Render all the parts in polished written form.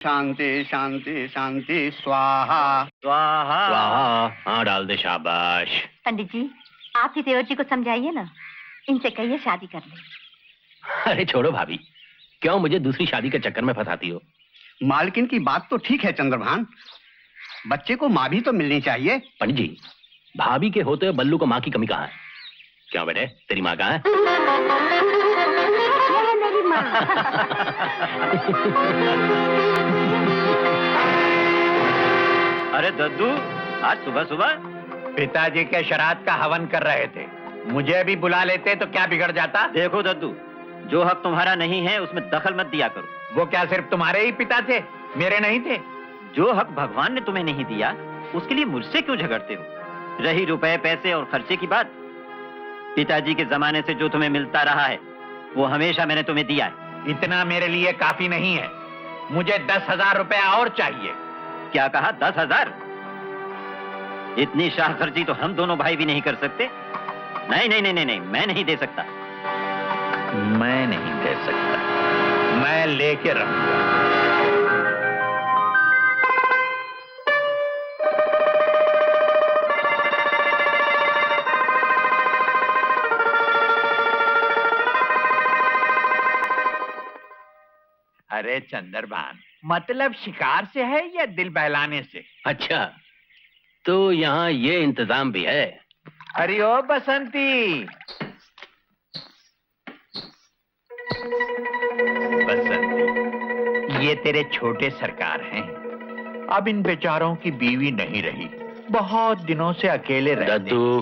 शांति शांति शांति स्वाहा स्वाहा। स्वाहा। हाँ डाल दे, शाबाश। पंडित जी, आप ही देवर जी को समझाइए ना, इनसे कहिए शादी कर ले। अरे छोड़ो भाभी, क्यों मुझे दूसरी शादी के चक्कर में फंसाती हो? मालकिन की बात तो ठीक है चंद्रभान, बच्चे को माँ भी तो मिलनी चाहिए। पंडित जी, भाभी के होते हुए बल्लू को माँ की कमी कहाँ है? क्यों बेटे, तेरी माँ कहाँ है? मेरी माँ। अरे दद्दू, आज सुबह सुबह पिताजी के श्राद्ध का हवन कर रहे थे, मुझे भी बुला लेते तो क्या बिगड़ जाता। देखो दद्दू, जो हक तुम्हारा नहीं है उसमें दखल मत दिया करो। वो क्या सिर्फ तुम्हारे ही पिता थे, मेरे नहीं थे? जो हक भगवान ने तुम्हें नहीं दिया उसके लिए मुझसे क्यों झगड़ते हो? रही रुपए पैसे और खर्चे की बात, पिताजी के जमाने से जो तुम्हें मिलता रहा है वो हमेशा मैंने तुम्हें दिया है। इतना मेरे लिए काफी नहीं है, मुझे 10,000 रुपए और चाहिए। क्या कहा? 10,000? इतनी शाह खर्ची तो हम दोनों भाई भी नहीं कर सकते। नहीं नहीं नहीं नहीं, नहीं मैं नहीं दे सकता। मैं नहीं दे सकता, मैं लेके रहूंगा। अरे चंद्रभान, मतलब शिकार से है या दिल बहलाने से? अच्छा, तो यहाँ ये इंतजाम भी है। अरे ओ बसंती, बसंती, ये तेरे छोटे सरकार हैं। अब इन बेचारों की बीवी नहीं रही, बहुत दिनों से अकेले रहते। दद्दू,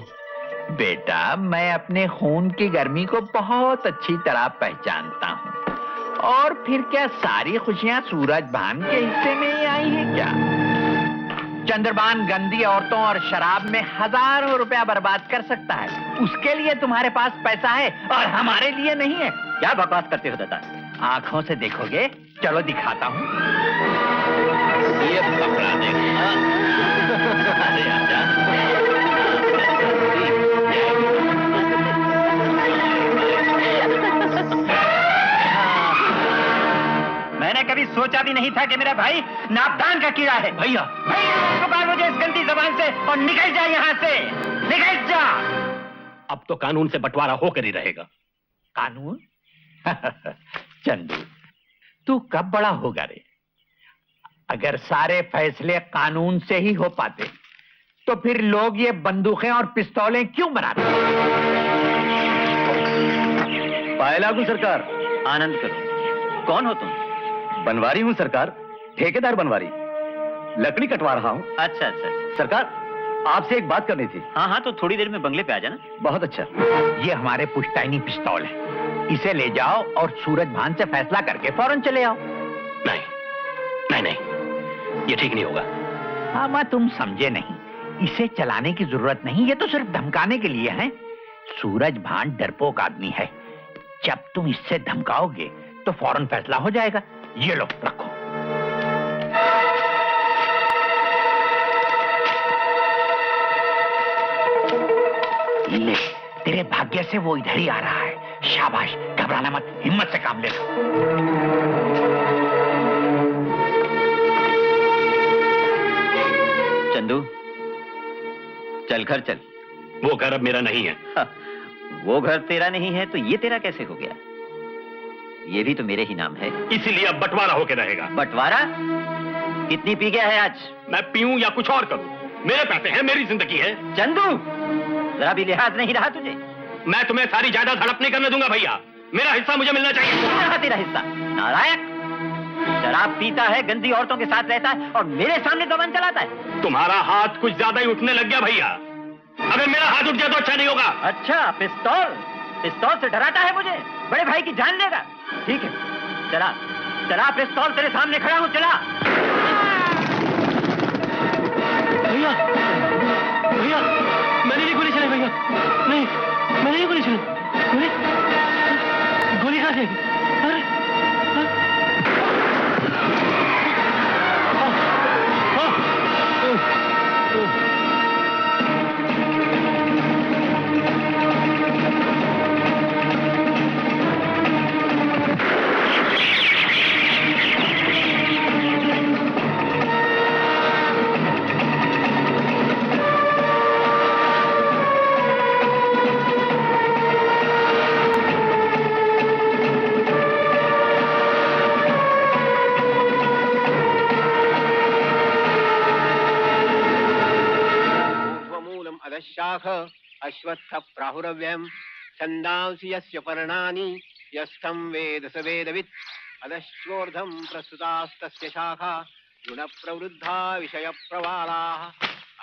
बेटा, मैं अपने खून की गर्मी को बहुत अच्छी तरह पहचानता हूँ। और फिर क्या सारी खुशियां सूरजभान के हिस्से में ही आई है क्या? चंद्रभान गंदी औरतों और शराब में हजारों रुपया बर्बाद कर सकता है, उसके लिए तुम्हारे पास पैसा है और हमारे लिए नहीं है। क्या बकवास करते हो दादा? आंखों से देखोगे? चलो दिखाता हूँ। ये पकड़ा देगा। अरे आजा। मैंने कभी सोचा भी नहीं था कि मेरा भाई नापदान का कीड़ा है। भैया, भैया मुझे इस गंदी जबान से और निकल जा यहाँ से, निकल जा। अब तो कानून से बंटवारा होकर ही रहेगा। कानून? चंदू, तू कब बड़ा होगा रे? अगर सारे फैसले कानून से ही हो पाते तो फिर लोग ये बंदूकें और पिस्तौलें क्यों बनाते? पाए लागू सरकार। आनंद करो। कौन हो तुम? बनवारी हूँ सरकार, ठेकेदार बनवारी, लकड़ी कटवा रहा हूँ। अच्छा अच्छा। सरकार, आपसे एक बात करनी थी। हाँ हाँ, तो थोड़ी देर में बंगले पे आ जाना। बहुत अच्छा। ये हमारे पुश्तैनी पिस्तौल है, इसे ले जाओ और सूरजभान से फैसला करके फौरन चले आओ। नहीं नहीं नहीं, ये ठीक नहीं होगा। हाँ, मैं तुम समझे नहीं, इसे चलाने की जरूरत नहीं, ये तो सिर्फ धमकाने के लिए है। सूरजभान डरपोक आदमी है, जब तुम इससे धमकाओगे तो फौरन फैसला हो जाएगा। ये लो, रखो। ले, तेरे भाग्य से वो इधर ही आ रहा है। शाबाश, घबराना मत, हिम्मत से काम ले लो। चंदू, चल घर चल। वो घर अब मेरा नहीं है। हाँ, वो घर तेरा नहीं है तो ये तेरा कैसे हो गया? ये भी तो मेरे ही नाम है। इसीलिए अब बंटवारा होकर रहेगा। बंटवारा? कितनी पी गया है आज? मैं पीऊं या कुछ और करूं, मेरे पैसे हैं, मेरी जिंदगी है। चंदू, जरा भी लिहाज नहीं रहा तुझे? मैं तुम्हें सारी जायदाद हड़प नहीं करने दूंगा भैया, मेरा हिस्सा मुझे मिलना चाहिए। क्या रहा तेरा हिस्सा? नालायक, शराब पीता है, गंदी औरतों के साथ रहता है और मेरे सामने जबान चलाता है। तुम्हारा हाथ कुछ ज्यादा ही उठने लग गया भैया, अगर मेरा हाथ उठ गया तो अच्छा नहीं होगा। अच्छा, पिस्तौल? पिस्तौल से डराता है मुझे? बड़े भाई की जान लेगा? ठीक है, चला चला, पिस्तौल तेरे सामने खड़ा हूं, चला। भैया भैया, मैंने नहीं गोली चलाई भैया, नहीं मैंने नहीं गोली चलाई। गोली कहाँ से? अरे वैशाख अश्वत्थ प्राहुरव्ययम् छन्दांसि यस्य पर्णानि यस्थं वेद स वेदवित् अधश्चोर्ध्वं प्रस्तुतास्तस्य शाखा गुणप्रवृद्धा विषयप्रवालाः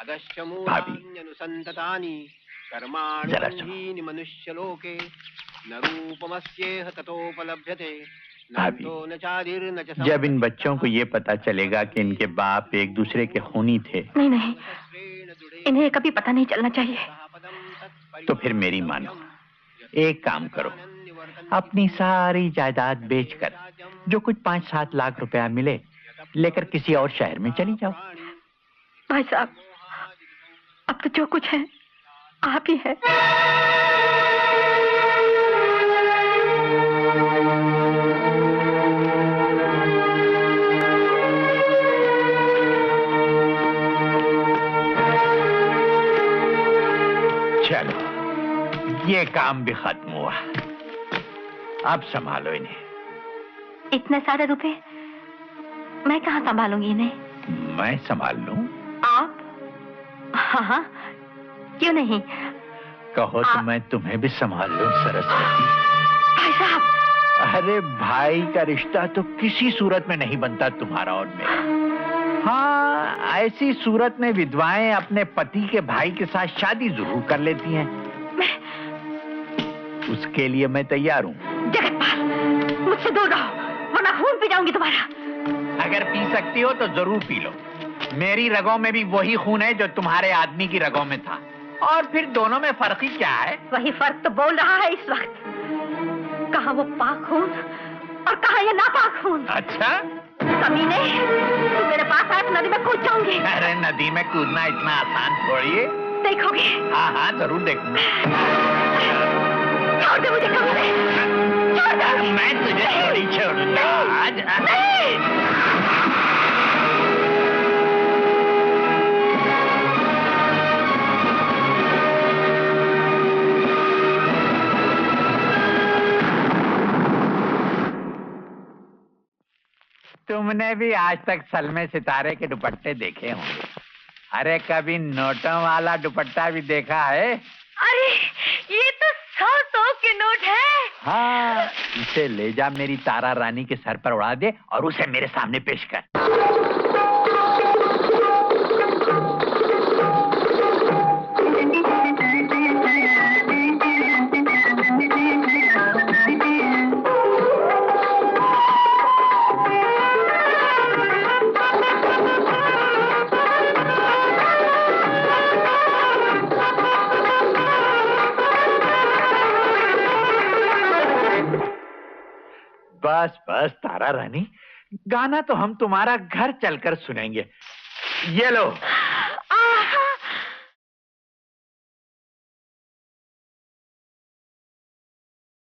अधश्च मूलान्यनुसन्ततानि कर्माणि मनुष्यलोके न रूपमस्येह ततोपलभ्यते न तो न चादिर्न च जब इन बच्चों को ये पता चलेगा कि इनके बाप एक दूसरे के खूनी थे, नहीं नहीं, इन्हें कभी पता नहीं चलना चाहिए। तो फिर मेरी मानो, एक काम करो, अपनी सारी जायदाद बेचकर जो कुछ 5-7 लाख रुपया मिले लेकर किसी और शहर में चली जाओ। भाई साहब, अब तो जो कुछ है आप ही है। चलो, ये काम भी खत्म हुआ। अब संभालो इन्हें। इतने सारे रुपए मैं कहाँ संभालूंगी इन्हें? मैं संभाल लूं? आप? हाँ, क्यों नहीं? कहो तो मैं तुम्हें भी संभाल लूं सरस्वती। भाई साहब, अरे भाई का रिश्ता तो किसी सूरत में नहीं बनता तुम्हारा और मेरा। हाँ, ऐसी सूरत में विधवाएं अपने पति के भाई के साथ शादी जरूर कर लेती हैं। उसके लिए मैं तैयार हूँ। जगतपाल, मुझसे दूर रहो वरना खून पी जाऊंगी तुम्हारा। अगर पी सकती हो तो जरूर पी लो। मेरी रगों में भी वही खून है जो तुम्हारे आदमी की रगों में था। और फिर दोनों में फर्क ही क्या है? वही फर्क तो बोल रहा है इस वक्त। कहाँ वो पाक खून और कहाँ ये नापाक खून। अच्छा, कमीने, तू मेरे पास आए तो नदी में कूद जाऊंगी। अरे नदी में कूदना इतना आसान थोड़ी है। देखोगे? हाँ हाँ, जरूर देखूंगा। छोड़ दे मुझे, कमीने, छोड़ दे। मैं तुझे थोड़ी छोड़ूंगा आज। तुमने भी आज तक सलमे सितारे के दुपट्टे देखे होंगे। अरे कभी नोटों वाला दुपट्टा भी देखा है? अरे ये तो 100 के नोट है। हाँ, इसे ले जा, मेरी तारा रानी के सर पर उड़ा दे और उसे मेरे सामने पेश कर। बस बस तारा रानी, गाना तो हम तुम्हारा घर चलकर सुनेंगे। ये लो।